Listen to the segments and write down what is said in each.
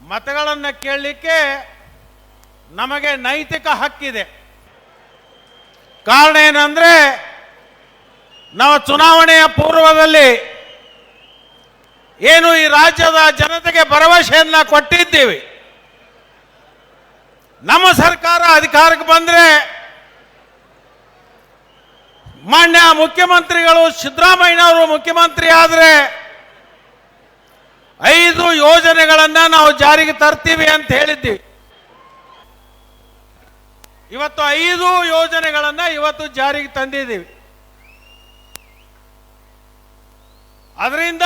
ಮತಗಳನ್ನು ಕೇಳಲಿಕ್ಕೆ ನಮಗೆ ನೈತಿಕ ಹಕ್ಕಿದೆ. ಕಾರಣ ಏನಂದ್ರೆ, ನಾವು ಚುನಾವಣೆಯ ಪೂರ್ವದಲ್ಲಿ ಏನು ಈ ರಾಜ್ಯದ ಜನತೆಗೆ ಭರವಸೆಯನ್ನ ಕೊಟ್ಟಿದ್ದೀವಿ. ನಮ್ಮ ಸರ್ಕಾರ ಅಧಿಕಾರಕ್ಕೆ ಬಂದರೆ ಮಾನ್ಯ ಮುಖ್ಯಮಂತ್ರಿಗಳು ಸಿದ್ದರಾಮಯ್ಯನವರು ಮುಖ್ಯಮಂತ್ರಿ ಆದರೆ 5 ಯೋಜನೆಗಳನ್ನು ನಾವು ಜಾರಿಗೆ ತರ್ತೀವಿ ಅಂತ ಹೇಳಿದ್ದೀವಿ. ಇವತ್ತು 5 ಯೋಜನೆಗಳನ್ನು ಇವತ್ತು ಜಾರಿಗೆ ತಂದಿದ್ದೀವಿ. ಅದರಿಂದ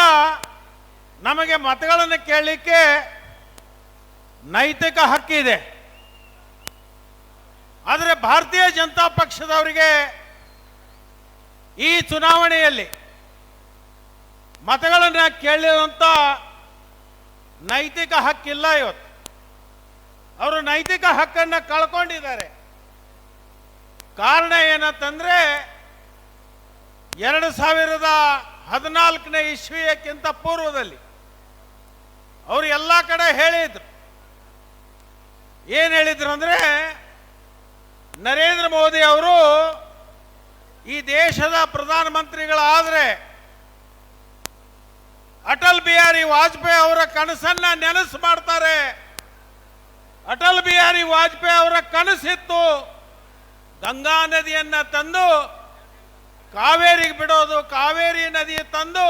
ನಮಗೆ ಮತಗಳನ್ನು ಕೇಳಲಿಕ್ಕೆ ನೈತಿಕ ಹಕ್ಕಿದೆ. ಆದರೆ ಭಾರತೀಯ ಜನತಾ ಪಕ್ಷದವರಿಗೆ ಈ ಚುನಾವಣೆಯಲ್ಲಿ ಮತಗಳನ್ನು ಕೇಳಿರುವಂಥ ನೈತಿಕ ಹಕ್ಕಿಲ್ಲ. ಇವತ್ತು ಅವರು ನೈತಿಕ ಹಕ್ಕನ್ನು ಕಳ್ಕೊಂಡಿದ್ದಾರೆ. ಕಾರಣ ಏನಂತಂದ್ರೆ, 2014ನೇ ಇಸ್ವಿಯಕ್ಕಿಂತ ಪೂರ್ವದಲ್ಲಿ ಅವರು ಎಲ್ಲ ಕಡೆ ಹೇಳಿದ್ರು. ಏನು ಹೇಳಿದ್ರು ಅಂದ್ರೆ, ನರೇಂದ್ರ ಮೋದಿ ಅವರು ಈ ದೇಶದ ಪ್ರಧಾನಮಂತ್ರಿಗಳಾದರೆ ಅಟಲ್ ಬಿಹಾರಿ ವಾಜಪೇಯಿ ಅವರ ಕನಸನ್ನ ನೆನಸು ಮಾಡ್ತಾರೆ. ಅಟಲ್ ಬಿಹಾರಿ ವಾಜಪೇಯಿ ಅವರ ಕನಸಿತ್ತು ಗಂಗಾ ನದಿಯನ್ನ ತಂದು ಕಾವೇರಿಗೆ ಬಿಡೋದು, ಕಾವೇರಿ ನದಿ ತಂದು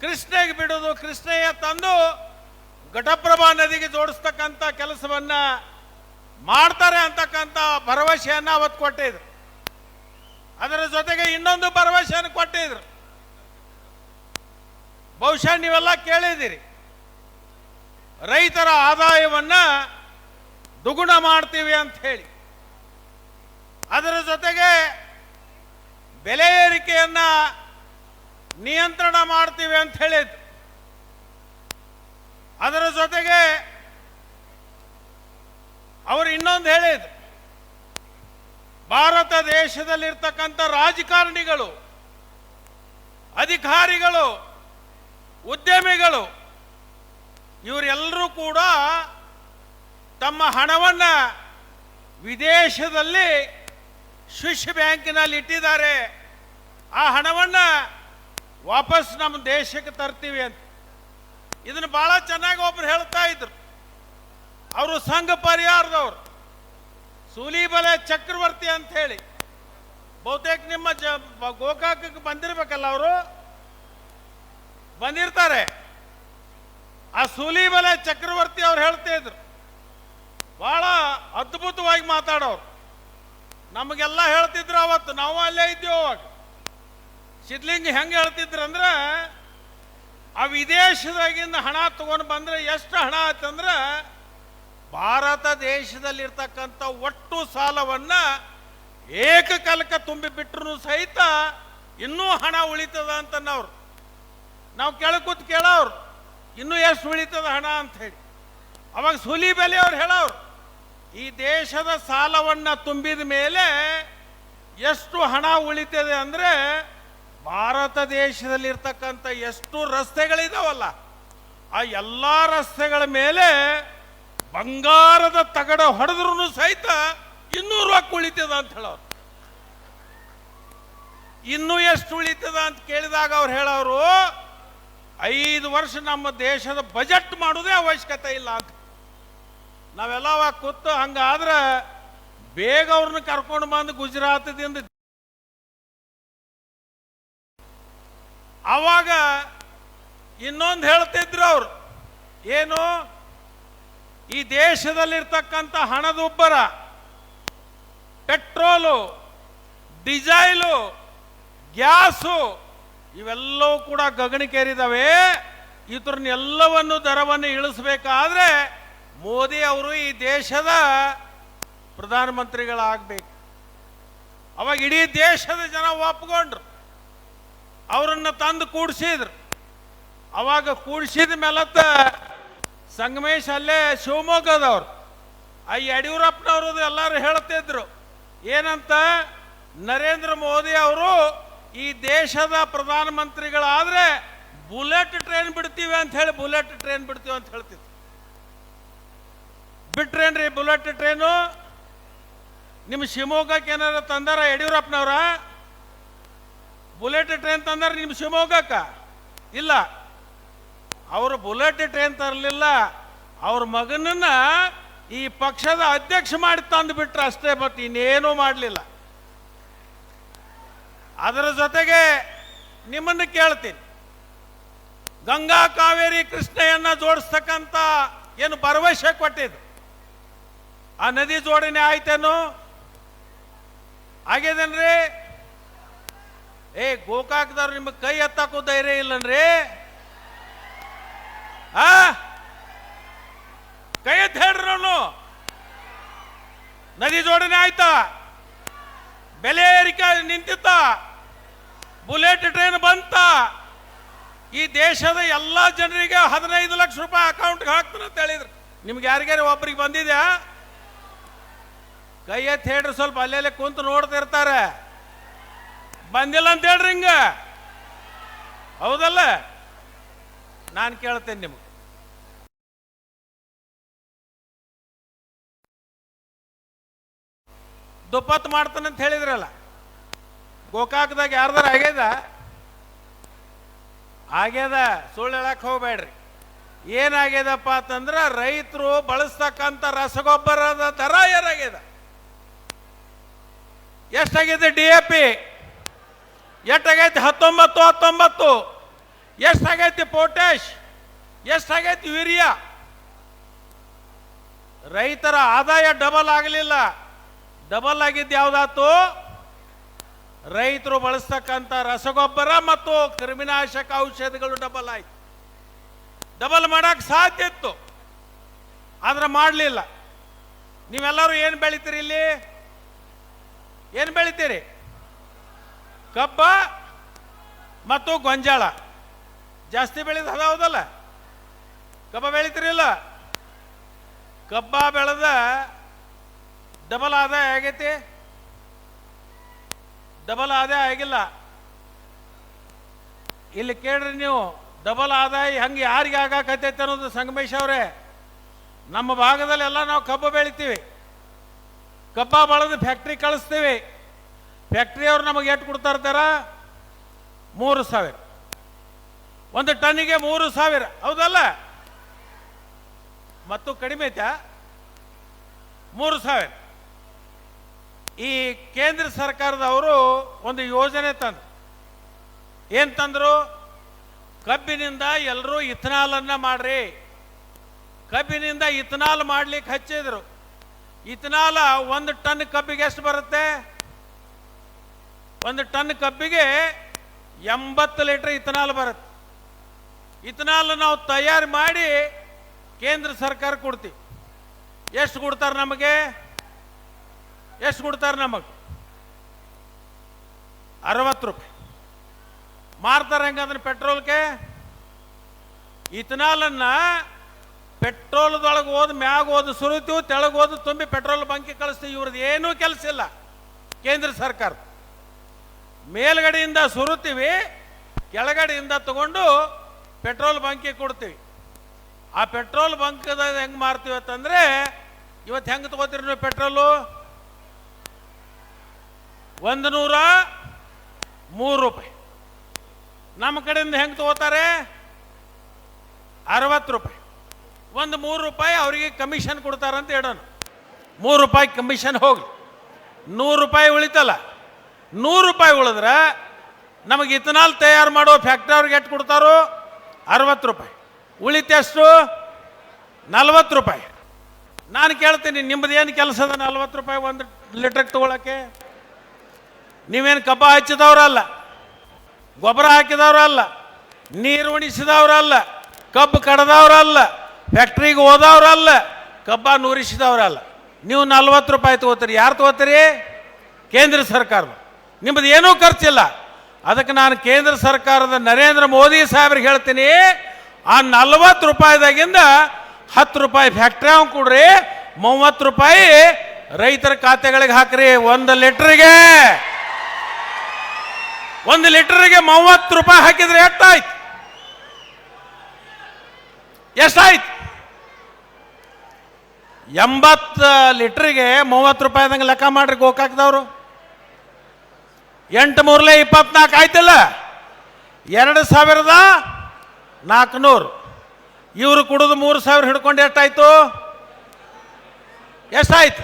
ಕೃಷ್ಣೆಗೆ ಬಿಡೋದು, ಕೃಷ್ಣೆಯ ತಂದು ಘಟಪ್ರಭಾ ನದಿಗೆ ಜೋಡಿಸ್ತಕ್ಕಂಥ ಕೆಲಸವನ್ನ ಮಾಡ್ತಾರೆ ಅಂತಕ್ಕಂಥ ಭರವಸೆಯನ್ನು ಅವತ್ತು ಕೊಟ್ಟಿದ್ರು. ಅದರ ಜೊತೆಗೆ ಇನ್ನೊಂದು ಭರವಸೆಯನ್ನು ಕೊಟ್ಟಿದ್ರು. ಬಹುಶಃ ನೀವೆಲ್ಲ ಕೇಳಿದ್ದೀರಿ, ರೈತರ ಆದಾಯವನ್ನ ದುಗುಣ ಮಾಡ್ತೀವಿ ಅಂತ ಹೇಳಿ. ಅದರ ಜೊತೆಗೆ ಬೆಲೆ ಏರಿಕೆಯನ್ನ ನಿಯಂತ್ರಣ ಮಾಡ್ತೀವಿ ಅಂತ ಹೇಳಿದ್ರು. ಅದರ ಜೊತೆಗೆ ಅವರು ಇನ್ನೊಂದು ಹೇಳಿದ್ರು, ಭಾರತ ದೇಶದಲ್ಲಿರ್ತಕ್ಕಂಥ ರಾಜಕಾರಣಿಗಳು, ಅಧಿಕಾರಿಗಳು, ಉದ್ಯಮಿಗಳು ಇವರೆಲ್ಲರೂ ಕೂಡ ತಮ್ಮ ಹಣವನ್ನ ವಿದೇಶದಲ್ಲಿ ಸ್ವಿಸ್ ಬ್ಯಾಂಕಿನಲ್ಲಿ ಇಟ್ಟಿದ್ದಾರೆ. ಆ ಹಣವನ್ನ ವಾಪಸ್ ನಮ್ಮ ದೇಶಕ್ಕೆ ತರ್ತೀವಿ ಅಂತ. ಇದನ್ನು ಬಹಳ ಚೆನ್ನಾಗಿ ಒಬ್ರು ಹೇಳ್ತಾ ಇದ್ರು. ಅವರು ಸಂಘ ಪರಿವಾರದವರು, ಸೂಲಿಬೆಲೆ ಚಕ್ರವರ್ತಿ ಅಂತ ಹೇಳಿ. ಬಹುತೇಕ ನಿಮ್ಮ ಗೋಕಾಕಕ್ಕೆ ಬಂದಿರಬೇಕಲ್ಲ, ಅವರು ಬಂದಿರ್ತಾರೆ. ಆ ಸೂಲಿಬೆಲೆ ಚಕ್ರವರ್ತಿ ಅವ್ರು ಹೇಳ್ತಾ ಇದ್ರು, ಬಹಳ ಅದ್ಭುತವಾಗಿ ಮಾತಾಡೋರು. ನಮಗೆಲ್ಲ ಹೇಳ್ತಿದ್ರು ಅವತ್ತು, ನಾವು ಅಲ್ಲೇ ಇದ್ದೀವಿ ಅವಾಗ. ಸಿದ್ಲಿಂಗ ಹೆಂಗೆ ಹೇಳ್ತಿದ್ರು ಅಂದ್ರೆ, ಆ ವಿದೇಶದಾಗಿಂದ ಹಣ ತಗೊಂಡು ಬಂದ್ರೆ ಎಷ್ಟು ಹಣ ಆಯ್ತಂದ್ರೆ, ಭಾರತ ದೇಶದಲ್ಲಿರ್ತಕ್ಕಂಥ ಒಟ್ಟು ಸಾಲವನ್ನ ಏಕಕಾಲಕ್ಕೆ ತುಂಬಿಬಿಟ್ರು ಸಹಿತ ಇನ್ನೂ ಹಣ ಉಳಿತದ ಅಂತನವ್ರು. ನಾವು ಕೆಳಕೂತ್ ಕೇಳೋರು, ಇನ್ನೂ ಎಷ್ಟು ಉಳಿತದ ಹಣ ಅಂತ ಹೇಳಿ. ಅವಾಗ ಸೂಲಿಬೆಲೆ ಅವ್ರು ಹೇಳೋರು, ಈ ದೇಶದ ಸಾಲವನ್ನ ತುಂಬಿದ ಮೇಲೆ ಎಷ್ಟು ಹಣ ಉಳಿತದೆ ಅಂದ್ರೆ, ಭಾರತ ದೇಶದಲ್ಲಿರ್ತಕ್ಕಂಥ ಎಷ್ಟು ರಸ್ತೆಗಳಿದಾವಲ್ಲ, ಆ ಎಲ್ಲ ರಸ್ತೆಗಳ ಮೇಲೆ ಬಂಗಾರದ ತಗಡ ಹೊಡೆದ್ರೂ ಸಹಿತ 200 ರೂಪಾಯಿ ಉಳಿತದ ಅಂತ ಹೇಳೋರು. ಇನ್ನೂ ಎಷ್ಟು ಉಳಿತದ ಅಂತ ಕೇಳಿದಾಗ ಅವ್ರು ಹೇಳೋರು, 5 ವರ್ಷ ನಮ್ಮ ದೇಶದ ಬಜೆಟ್ ಮಾಡೋದೇ ಅವಶ್ಯಕತೆ ಇಲ್ಲ ಅಂತ. ನಾವೆಲ್ಲ ಕೂತು ಹಂಗಾದ್ರೆ ಬೇಗ ಅವ್ರನ್ನ ಕರ್ಕೊಂಡು ಬಂದು ಗುಜರಾತದಿಂದ ಅವಾಗ ಇನ್ನೊಂದು ಹೇಳ್ತಿದ್ರು ಅವರು, ಏನು, ಈ ದೇಶದಲ್ಲಿರ್ತಕ್ಕಂಥ ಹಣದುಬ್ಬರ, ಪೆಟ್ರೋಲು, ಡೀಸೆಲು, ಗ್ಯಾಸು ಇವೆಲ್ಲವೂ ಕೂಡ ಗಗನಕ್ಕೇರಿದಾವೆ. ಇದನ್ನೆಲ್ಲವನ್ನು ದರವನ್ನು ಇಳಿಸಬೇಕಾದ್ರೆ ಮೋದಿ ಅವರು ಈ ದೇಶದ ಪ್ರಧಾನಮಂತ್ರಿಗಳಾಗಬೇಕು. ಅವಾಗ ಇಡೀ ದೇಶದ ಜನ ಒಪ್ಕೊಂಡ್ರು, ಅವರನ್ನು ತಂದು ಕೂಡಿಸಿದ್ರು. ಅವಾಗ ಕೂಡಿಸಿದ ಮೇಲತ್ತ ಸಂಗಮೇಶ್ ಅಲ್ಲೇ ಶಿವಮೊಗ್ಗದವ್ರು, ಆ ಯಡಿಯೂರಪ್ಪನವ್ರದ್ದು ಎಲ್ಲರೂ ಹೇಳ್ತಿದ್ರು ಏನಂತ, ನರೇಂದ್ರ ಮೋದಿ ಅವರು ಈ ದೇಶದ ಪ್ರಧಾನಮಂತ್ರಿಗಳಾದ್ರೆ ಬುಲೆಟ್ ಟ್ರೈನ್ ಬಿಡ್ತೀವಿ ಅಂತ ಹೇಳಿ, ಬುಲೆಟ್ ಟ್ರೈನ್ ಬಿಡ್ತೀವಿ ಅಂತ ಹೇಳ್ತಿದ್ರು. ಬಿಟ್ರೇನ್ರಿ ಬುಲೆಟ್ ಟ್ರೈನು? ನಿಮ್ಮ ಶಿವಮೊಗ್ಗಕ್ಕೆ ಏನಾರ ತಂದಾರ ಯಡಿಯೂರಪ್ಪನವ್ರ? ಬುಲೆಟ್ ಟ್ರೈನ್ ತಂದಾರ ನಿಮ್ಮ ಶಿವಮೊಗ್ಗಕ್ಕ? ಇಲ್ಲ. ಅವರು ಬುಲೆಟ್ ಟ್ರೈನ್ ತರಲಿಲ್ಲ, ಅವ್ರ ಮಗನನ್ನ ಈ ಪಕ್ಷದ ಅಧ್ಯಕ್ಷ ಮಾಡಿ ತಂದು ಬಿಟ್ರೆ ಅಷ್ಟೇ, ಮತ್ತೆ ಇನ್ನೇನೂ ಮಾಡಲಿಲ್ಲ. ಅದರ ಜೊತೆಗೆ ನಿಮ್ಮನ್ನು ಕೇಳ್ತೀನಿ, ಗಂಗಾ ಕಾವೇರಿ ಕೃಷ್ಣೆಯನ್ನ ಜೋಡಿಸ್ತಕ್ಕಂಥ ಏನು ಭರವಸೆ ಕೊಟ್ಟಿದ್ದು, ಆ ನದಿ ಜೋಡಣೆ ಆಯ್ತೇನು? ಆಗ್ಯದೇನ್ರಿ? ಗೋಕಾಕದವ್ರು ನಿಮಗೆ ಕೈ ಎತ್ತಾಕೋ ಧೈರ್ಯ ಇಲ್ಲನ್ರಿ? ಕೈ ಎತ್ತ ಹೇಳ್ರಿ. ಅವನು ನದಿ ಜೋಡಣೆ ಆಯ್ತಾ? ಬೆಲೆ ಏರಿಕೆ ನಿಂತಿತ್ತ? ಬುಲೆಟ್ ಟ್ರೈನ್ ಬಂತ? ಈ ದೇಶದ ಎಲ್ಲ ಜನರಿಗೆ 15 ಲಕ್ಷ ರೂಪಾಯಿ ಅಕೌಂಟ್ಗೆ ಹಾಕ್ತಾನೆ ಅಂತ ಹೇಳಿದ್ರು. ನಿಮ್ಗೆ ಯಾರಿಗಾರು ಒಬ್ರಿಗೆ ಬಂದಿದ್ಯಾ? ಕೈ ಎತ್ತಿ ಹೇಳ್ರಿ, ಸ್ವಲ್ಪ ಅಲ್ಲೆಲ್ಲೇ ಕುಂತು ನೋಡ್ತಿರ್ತಾರೆ. ಬಂದಿಲ್ಲ ಅಂತ ಹೇಳ್ರಿ ಹಿಂಗ, ಹೌದಲ್ಲ? ನಾನು ಕೇಳ್ತೇನೆ ನಿಮ್ಗೆ, ದುಪ್ಪತ್ತು ಮಾಡ್ತಾನಂತ ಹೇಳಿದ್ರಲ್ಲ, ಗೋಕಾಕದಾಗ ಯಾರ್ದಾರ ಆಗ್ಯದ? ಆಗ್ಯದ, ಸುಳ್ಳು ಹೇಳಕ್ ಹೋಗ್ಬೇಡ್ರಿ. ಏನಾಗ್ಯದಪ್ಪ ಅಂತಂದ್ರೆ ರೈತರು ಬಳಸ್ತಕ್ಕಂಥ ರಸಗೊಬ್ಬರದ ದರ ಏನಾಗ್ಯದ? ಎಷ್ಟಾಗಿದೆ? DAP ಎಷ್ಟಾಗೈತಿ? 19. ಎಷ್ಟಾಗೈತಿ ಪೊಟ್ಯಾಶ್? ಎಷ್ಟಾಗೈತಿ ಯೂರಿಯಾ? ರೈತರ ಆದಾಯ ಡಬಲ್ ಆಗಲಿಲ್ಲ. ಡಬಲ್ ಆಗಿದ್ದು ಯಾವ್ದಾತು? ರೈತರು ಬಳಸ್ತಕ್ಕಂಥ ರಸಗೊಬ್ಬರ ಮತ್ತು ಕ್ರಿಮಿನಾಶಕ ಔಷಧಿಗಳು ಡಬಲ್ ಆಯ್ತು. ಡಬಲ್ ಮಾಡಕ್ ಸಾಧ್ಯ ಇತ್ತು, ಆದ್ರೆ ಮಾಡಲಿಲ್ಲ. ನೀವೆಲ್ಲರೂ ಏನು ಬೆಳಿತೀರಿ ಇಲ್ಲಿ? ಏನು ಬೆಳಿತೀರಿ? ಕಬ್ಬ ಮತ್ತು ಗೊಂಜಾಳ ಜಾಸ್ತಿ ಬೆಳೆದ ಹೌದಲ್ಲ? ಕಬ್ಬ ಬೆಳಿತೀರಿಲ್ಲ? ಕಬ್ಬ ಬೆಳೆದ ಡಬಲ್ ಆದಾಯ ಆಗೈತಿ? ಡಬಲ್ ಆದಾಯ ಆಗಿಲ್ಲ. ಇಲ್ಲಿ ಕೇಳ್ರಿ ನೀವು, ಡಬಲ್ ಆದಾಯ ಹಂಗೆ ಯಾರಿಗೆ ಆಗಾಕತ್ತೈತೆ ಅನ್ನೋದು ಸಂಗಮೇಶ್ ಅವರೇ. ನಮ್ಮ ಭಾಗದಲ್ಲಿ ಎಲ್ಲ ನಾವು ಕಬ್ಬು ಬೆಳಿತೀವಿ, ಕಬ್ಬ ಬೆಳೆದು ಫ್ಯಾಕ್ಟ್ರಿ ಕಳಿಸ್ತೀವಿ. ಫ್ಯಾಕ್ಟ್ರಿಯವ್ರು ನಮಗೆ ಎಷ್ಟು ಕೊಡ್ತಾ ಇರ್ತಾರ? 3,000. ಒಂದು ಟನ್ನಿಗೆ 3,000, ಹೌದಲ್ಲ? ಮತ್ತು ಕಡಿಮೆ ಐತಾ? 3,000. ಈ ಕೇಂದ್ರ ಸರ್ಕಾರದವರು ಒಂದು ಯೋಜನೆ ತಂದ್ರು. ಏನು ತಂದ್ರು? ಕಬ್ಬಿನಿಂದ ಎಲ್ಲರೂ ಇಥನಾಲನ್ನು ಮಾಡ್ರಿ. ಕಬ್ಬಿನಿಂದ ಇಥನಾಲ್ ಮಾಡ್ಲಿಕ್ಕೆ ಹಚ್ಚಿದ್ರು. ಇಥನಾಲ 1 ಟನ್ ಕಬ್ಬಿಗೆ ಎಷ್ಟು ಬರುತ್ತೆ? 1 ಟನ್ ಕಬ್ಬಿಗೆ 80 ಲೀಟರ್ ಇಥನಾಲ್ ಬರುತ್ತೆ. ಇಥನಾಲ್ ನಾವು ತಯಾರು ಮಾಡಿ ಕೇಂದ್ರ ಸರ್ಕಾರ ಕೊಡ್ತೀವಿ. ಎಷ್ಟು ಕೊಡ್ತಾರೆ ನಮಗೆ? ಎಷ್ಟು ಕೊಡ್ತಾರೆ ನಮಗೆ? 60 ರೂಪಾಯಿ. ಮಾರ್ತಾರೆ ಹೆಂಗಂದ್ರೆ ಪೆಟ್ರೋಲ್ಗೆ. ಇಥನಾಲನ್ನ ಪೆಟ್ರೋಲ್ದೊಳಗೆ ಹೋದ್ ಮ್ಯಾಗ ಹೋದ್ ಸುರಿತೀವಿ, ತೆಳಗೆ ಹೋದ್ ತುಂಬಿ ಪೆಟ್ರೋಲ್ ಬಂಕಿ ಕಳಿಸ್ತೀವಿ. ಇವ್ರದ್ದು ಏನೂ ಕೆಲಸ ಇಲ್ಲ ಕೇಂದ್ರ ಸರ್ಕಾರ. ಮೇಲ್ಗಡೆಯಿಂದ ಸುರುತ್ತೀವಿ, ಕೆಳಗಡೆಯಿಂದ ತಗೊಂಡು ಪೆಟ್ರೋಲ್ ಬಂಕಿ ಕೊಡ್ತೀವಿ. ಆ ಪೆಟ್ರೋಲ್ ಬಂಕದ ಹೆಂಗೆ ಮಾರ್ತೀವಿ ಅಂತಂದ್ರೆ, ಇವತ್ತು ಹೆಂಗೆ ತಗೋತೀರಿ ನೀವು ಪೆಟ್ರೋಲು? 103 ರೂಪಾಯಿ. ನಮ್ಮ ಕಡೆಯಿಂದ ಹೆಂಗೆ ತಗೋತಾರೆ? 60 ರೂಪಾಯಿ. 3 ರೂಪಾಯಿ ಅವರಿಗೆ ಕಮಿಷನ್ ಕೊಡ್ತಾರಂತ ಹೇಳೋಣ. 3 ರೂಪಾಯಿ ಕಮಿಷನ್ ಹೋಗಿ 100 ರೂಪಾಯಿ ಉಳಿತಲ್ಲ. 100 ರೂಪಾಯಿ ಉಳಿದ್ರೆ ನಮಗೆ ಇಥನಾಲ್ ತಯಾರು ಮಾಡೋ ಫ್ಯಾಕ್ಟ್ರಿ ಅವ್ರಿಗೆ ಎಷ್ಟು ಕೊಡ್ತಾರೋ? 60 ರೂಪಾಯಿ. ಉಳಿತೆಷ್ಟು? 40 ರೂಪಾಯಿ. ನಾನು ಕೇಳ್ತೀನಿ, ನಿಮ್ಮದು ಏನು ಕೆಲಸ ಅದ 40 ರೂಪಾಯಿ 1 ಲೀಟರ್ಗೆ ತಗೊಳಕ್ಕೆ? ನೀವೇನು ಕಬ್ಬ ಹಚ್ಚಿದವ್ರಲ್ಲ, ಗೊಬ್ಬರ ಹಾಕಿದವ್ರಲ್ಲ, ನೀರು ಉಣಿಸಿದವ್ರಲ್ಲ, ಕಬ್ಬು ಕಡ್ದವ್ರಲ್ಲ, ಫ್ಯಾಕ್ಟ್ರಿಗೆ ಹೋದವ್ರಲ್ಲ, ಕಬ್ಬ ನುರಿಸಿದವ್ರಲ್ಲ. ನೀವು 40 ರೂಪಾಯಿ ತಗೋತೀರಿ. ಯಾರು ತಗೋತೀರಿ? ಕೇಂದ್ರ ಸರ್ಕಾರ. ನಿಮ್ಮದು ಏನೂ ಖರ್ಚಿಲ್ಲ. ಅದಕ್ಕೆ ನಾನು ಕೇಂದ್ರ ಸರ್ಕಾರದ ನರೇಂದ್ರ ಮೋದಿ ಸಾಹೇಬ್ರಿಗೆ ಹೇಳ್ತೀನಿ, ಆ 40 ರೂಪಾಯಿದಾಗಿಂದ 10 ರೂಪಾಯಿ ಫ್ಯಾಕ್ಟ್ರಿ ಅವ್ನು ಕೊಡ್ರಿ, 30 ರೂಪಾಯಿ ರೈತರ ಖಾತೆಗಳಿಗೆ ಹಾಕ್ರಿ. 1 ಲೀಟರ್ಗೆ 30 ರೂಪಾಯಿ ಹಾಕಿದ್ರೆ ಎಷ್ಟಾಯ್ತು? ಎಷ್ಟಾಯ್ತು? 80 ಲೀಟ್ರಿಗೆ 30 ರೂಪಾಯಿದಂಗೆ ಲೆಕ್ಕ ಮಾಡ್ರಿ ಗೋಕಾಕ್ದವರು. 8 3 24 ಆಯ್ತಿಲ್ಲ, 2400. ಇವರು ಕುಡಿದು 3000 ಹಿಡ್ಕೊಂಡು ಎಷ್ಟಾಯ್ತು? ಎಷ್ಟಾಯ್ತು?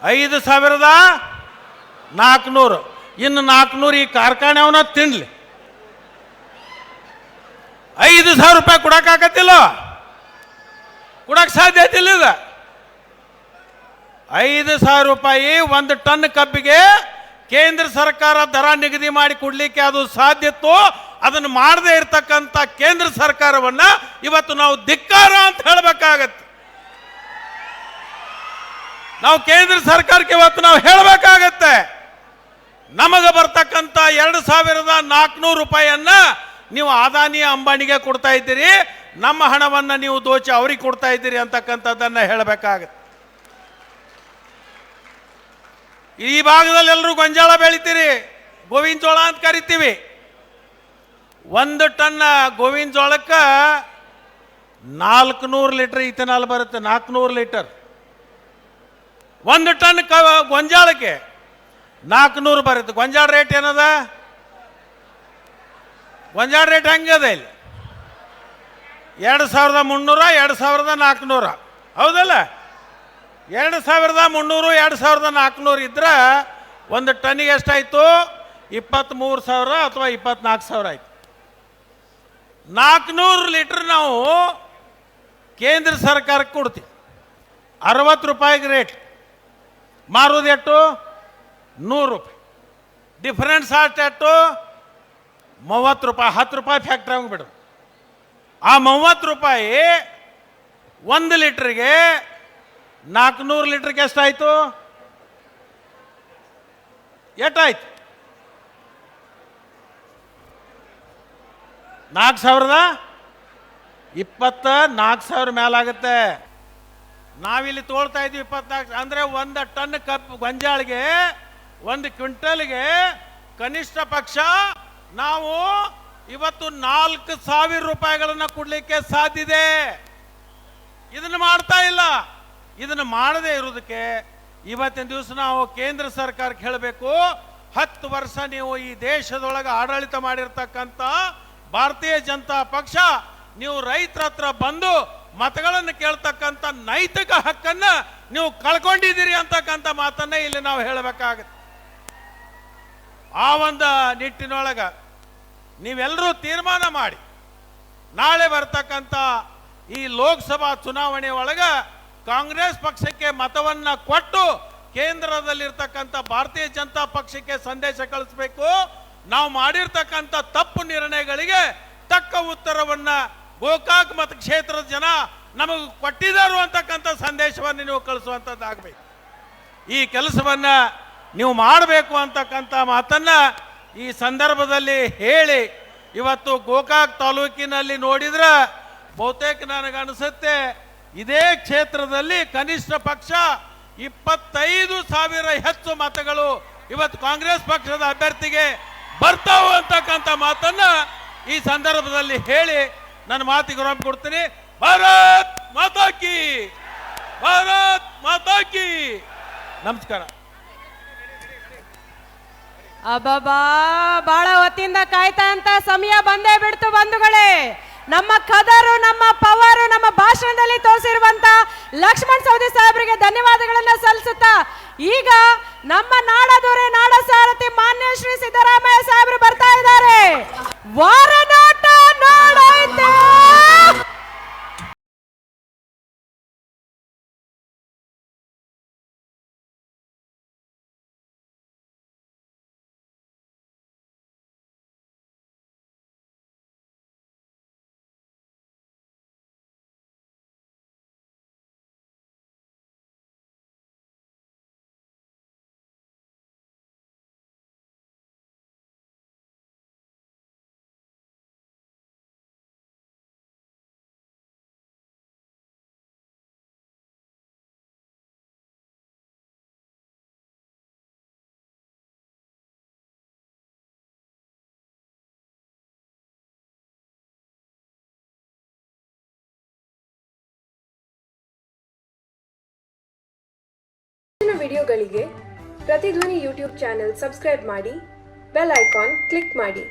5400. ಇನ್ನು 400 ಈ ಕಾರ್ಖಾನೆ ಅವನ ತಿನ್ಲಿ. 5000 ರೂಪಾಯಿ ಕೊಡಕ್ಕಾಗತ್ತಿಲ್ಲ, ಕೊಡಕ್ಕೆ ಸಾಧ್ಯತೆ ಇಲ್ಲ. ಇದು 5000 ರೂಪಾಯಿ ಒಂದು ಟನ್ ಕಬ್ಬಿಗೆ ಕೇಂದ್ರ ಸರ್ಕಾರ ದರ ನಿಗದಿ ಮಾಡಿ ಕೊಡ್ಲಿಕ್ಕೆ ಅದು ಸಾಧ್ಯತ್ತು. ಅದನ್ನು ಮಾಡದೇ ಇರತಕ್ಕಂಥ ಕೇಂದ್ರ ಸರ್ಕಾರವನ್ನ ಇವತ್ತು ನಾವು ಧಿಕ್ಕಾರ ಅಂತ ಹೇಳಬೇಕಾಗತ್ತೆ. ನಾವು ಕೇಂದ್ರ ಸರ್ಕಾರಕ್ಕೆ ಇವತ್ತು ನಾವು ಹೇಳಬೇಕಾಗತ್ತೆ, ನಮಗೆ ಬರ್ತಕ್ಕಂಥ 2400 ರೂಪಾಯಿಯನ್ನ ನೀವು ಅದಾನಿ ಅಂಬಾನಿಗೆ ಕೊಡ್ತಾ ಇದ್ದೀರಿ, ನಮ್ಮ ಹಣವನ್ನು ನೀವು ದೋಚಿ ಅವ್ರಿಗೆ ಕೊಡ್ತಾ ಇದ್ದೀರಿ ಅಂತಕ್ಕಂಥದ್ದನ್ನ ಹೇಳಬೇಕಾಗತ್ತೆ. ಈ ಭಾಗದಲ್ಲಿ ಎಲ್ಲರೂ ಗೊಂಜಾಳ ಬೆಳಿತೀರಿ, ಗೋವಿನ ಜೋಳ ಅಂತ ಕರಿತೀವಿ. 1 ಟನ್ ಗೋವಿನ ಜೋಳಕ್ಕೆ 400 ಲೀಟರ್ ಇಥನಾಲ್ ಬರುತ್ತೆ. 400 ಲೀಟರ್ 1 ಟನ್ ಗೊಂಜಾಳಕ್ಕೆ 400 ಬರುತ್ತೆ. ಗೊಂಜಾಳ ರೇಟ್ ಏನದ? ಗೊಂಜಾಳ ರೇಟ್ ಹೆಂಗದ ಇಲ್ಲಿ? 2300, 2400, ಹೌದಲ್ಲ? 2300, 2400 ಇದ್ರೆ 1 ಟನ್ನಿಗೆ ಎಷ್ಟಾಯ್ತು? 23,000 ಅಥವಾ 24,000 ಆಯ್ತು. 400 ಲೀಟರ್ ನಾವು ಕೇಂದ್ರ ಸರ್ಕಾರಕ್ಕೆ ಕೊಡ್ತೀವಿ. 60 ರೂಪಾಯಿಗೆ ರೇಟ್, ಮಾರೋದು ಎಷ್ಟು? 100 ರೂಪಾಯಿ. ಡಿಫರೆನ್ಸ್ ಎಷ್ಟು? 30 ರೂಪಾಯಿ. 10 ರೂಪಾಯಿ ಫ್ಯಾಕ್ಟ್ರಿ ಹೋಗ್ಬಿಡು. ಆ 30 ರೂಪಾಯಿ 1 ಲೀಟ್ರಿಗೆ 400 ಲೀಟರ್ಗೆ ಎಷ್ಟಾಯ್ತು? ಎಷ್ಟಾಯ್ತು? 24,000 ಮೇಲಾಗುತ್ತೆ. ನಾವಿಲ್ಲಿ ತೋಳ್ತಾ ಇದ್ವಿ 24. ಅಂದರೆ 1 ಟನ್ ಕಬ್ಬು ಗೊಂಜಾಳಿಗೆ 1 ಕ್ವಿಂಟಲ್ಗೆ ಕನಿಷ್ಠ ಪಕ್ಷ ನಾವು ಇವತ್ತು 4,000 ರೂಪಾಯಿಗಳನ್ನು ಕೊಡಲಿಕ್ಕೆ ಸಾಧ್ಯ ಇದೆ. ಇದನ್ನು ಮಾಡ್ತಾ ಇಲ್ಲ. ಇದನ್ನು ಮಾಡದೇ ಇರೋದಕ್ಕೆ ಇವತ್ತಿನ ದಿವಸ ನಾವು ಕೇಂದ್ರ ಸರ್ಕಾರಕ್ಕೆ ಹೇಳಬೇಕು, 10 ವರ್ಷ ನೀವು ಈ ದೇಶದೊಳಗೆ ಆಡಳಿತ ಮಾಡಿರ್ತಕ್ಕಂಥ ಭಾರತೀಯ ಜನತಾ ಪಕ್ಷ, ನೀವು ರೈತರ ಹತ್ರ ಬಂದು ಮತಗಳನ್ನು ಕೇಳ್ತಕ್ಕಂಥ ನೈತಿಕ ಹಕ್ಕನ್ನ ನೀವು ಕಳ್ಕೊಂಡಿದ್ದೀರಿ ಅಂತಕ್ಕಂಥ ಮಾತನ್ನ ಇಲ್ಲಿ ನಾವು ಹೇಳಬೇಕಾಗತ್ತೆ. ಆ ಒಂದು ನಿಟ್ಟಿನೊಳಗೆ ನೀವೆಲ್ಲರೂ ತೀರ್ಮಾನ ಮಾಡಿ, ನಾಳೆ ಬರ್ತಕ್ಕಂಥ ಈ ಲೋಕಸಭಾ ಚುನಾವಣೆ ಒಳಗೆ ಕಾಂಗ್ರೆಸ್ ಪಕ್ಷಕ್ಕೆ ಮತವನ್ನ ಕೊಟ್ಟು ಕೇಂದ್ರದಲ್ಲಿರ್ತಕ್ಕಂಥ ಭಾರತೀಯ ಜನತಾ ಪಕ್ಷಕ್ಕೆ ಸಂದೇಶ ಕಳಿಸಬೇಕು. ನಾವು ಮಾಡಿರ್ತಕ್ಕಂಥ ತಪ್ಪು ನಿರ್ಣಯಗಳಿಗೆ ತಕ್ಕ ಉತ್ತರವನ್ನ ಗೋಕಾಕ್ ಮತಕ್ಷೇತ್ರದ ಜನ ನಮಗೆ ಕೊಟ್ಟಿದ್ದಾರೆ ಅಂತಕ್ಕಂಥ ಸಂದೇಶವನ್ನು ನೀವು ಕಳಿಸುವಂಥದ್ದಾಗಬೇಕು. ಈ ಕೆಲಸವನ್ನ ನೀವು ಮಾಡಬೇಕು ಅಂತಕ್ಕಂಥ ಮಾತನ್ನ ಈ ಸಂದರ್ಭದಲ್ಲಿ ಹೇಳಿ, ಇವತ್ತು ಗೋಕಾಕ್ ತಾಲೂಕಿನಲ್ಲಿ ನೋಡಿದ್ರೆ ಬಹುತೇಕ ನನಗನ್ಸುತ್ತೆ ಇದೇ ಕ್ಷೇತ್ರದಲ್ಲಿ ಕನಿಷ್ಠ ಪಕ್ಷ 25,000 ಹೆಚ್ಚು ಮತಗಳು ಇವತ್ತು ಕಾಂಗ್ರೆಸ್ ಪಕ್ಷದ ಅಭ್ಯರ್ಥಿಗೆ ಬರ್ತಾವ ಅಂತಕ್ಕಂಥ ಮಾತನ್ನ ಈ ಸಂದರ್ಭದಲ್ಲಿ ಹೇಳಿ ನನ್ನ ಮಾತಿಗೆ ವಿರಾಮ ಕೊಡ್ತೀನಿ. ಭಾರತ್ ಮಾತಾ ಕಿ, ಭಾರತ್ ಮಾತಾ ಕಿ. ನಮಸ್ಕಾರ. ಅಬ್ಬಬ್ಬಾ, ಬಹಳ ಹೊತ್ತಿಂದ ಕಾಯ್ತಾ ಅಂತ ಸಮಯ ಬಂದೇ ಬಿಡ್ತು ಬಂಧುಗಳೇ. ನಮ್ಮ ಕದರು, ನಮ್ಮ ಪವರು, ನಮ್ಮ ಭಾಷಣದಲ್ಲಿ ತೋರಿಸಿರುವಂತ ಲಕ್ಷ್ಮಣ್ ಸವದಿ ಸಾಹೇಬರಿಗೆ ಧನ್ಯವಾದಗಳನ್ನ ಸಲ್ಲಿಸುತ್ತಾ ಈಗ ನಮ್ಮ ನಾಡದೊರೆ ನಾಡ ಸಾರಥಿ ಮಾನ್ಯ ಶ್ರೀ ಸಿದ್ದರಾಮಯ್ಯ ಸಾಹೇಬರು ಬರ್ತಾ ಇದ್ದಾರೆ. ವಾರನಾಟ ನಾಡೈತೆ. ಹೆಚ್ಚಿನ ವಿಡಿಯೋಗಳಿಗೆ ಪ್ರತಿಧ್ವನಿ ಯೂಟ್ಯೂಬ್ ಚಾನೆಲ್ ಸಬ್ಸ್ಕ್ರೈಬ್ ಮಾಡಿ, ಬೆಲ್ ಐಕಾನ್ ಕ್ಲಿಕ್ ಮಾಡಿ.